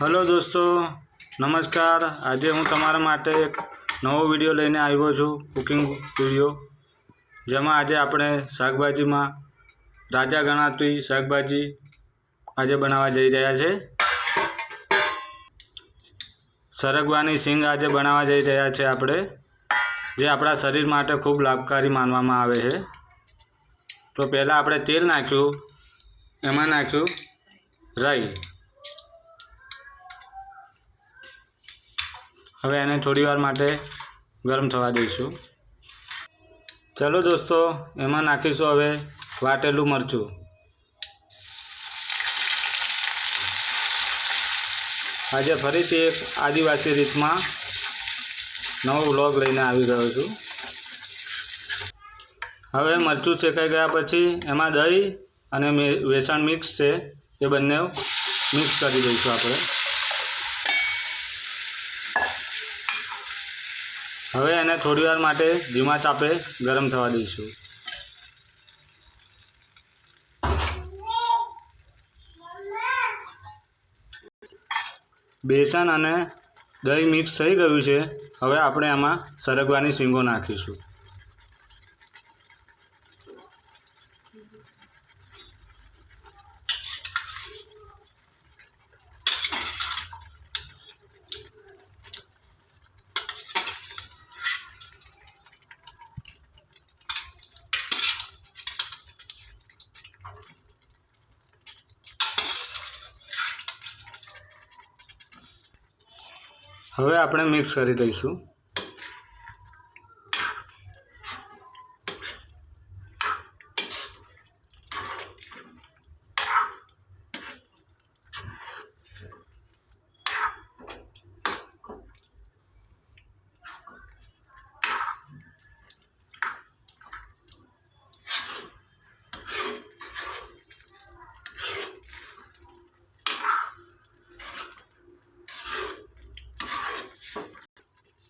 Hello दोस्तों, नमस्कार। आज हूँ तमारा माटे एक नवो विडियो लईने आव्यो छूं, कुकिंग विडियो, जेमां आज आपणे शाकभाजी में राजा गणाती शाकभाजी आज बनावा जई रह्या छे। सरगवानी सींग आज बनावा जई रह्या छे आपणे, जे आपणा शरीर माटे खूब लाभकारी मानवामां आवे छे। तो पहला आपणे तेल नाख्युं, एमां नाख्युं राई। हवे एने थोड़ी वार माटे गरम थवा दईशुं। चलो दोस्तों, एमां नाखीशुं हवे वाटेलुं मरचुं। आज फरीथी एक आदिवासी रीतमां नवो व्लॉग लईने आवी रह्यो छुं। हवे मरचुं शेकाई गया पछी एमां दही अने वेसण मिक्स छे ए बंने मिक्स करी दईशुं आपणे। हवे एने थोड़ी वार माटे धीमा तापे गरम थवा दईशुं। बेसन अने दही मिक्स थई गयुं छे। हवे आपणे आमां सरगवानी सींगो नाखीशुं। हवे आपणे मिक्स करी दईशुं।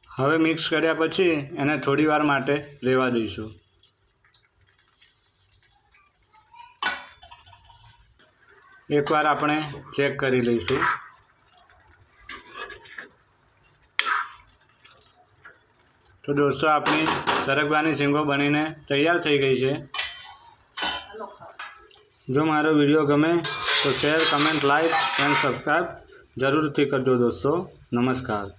हवे मिक्स कर्या पछी एने थोड़ी वार माटे रेवा दईशुं। एक वार आपणे चेक करी लईशुं। तो दोस्तों, अपनी सरगवानी सींगो बनीने तैयार थई गई छे। जो मारो विडियो गमे तो share, comment, like and subscribe जरूर थी करजो दोस्तों। नमस्कार।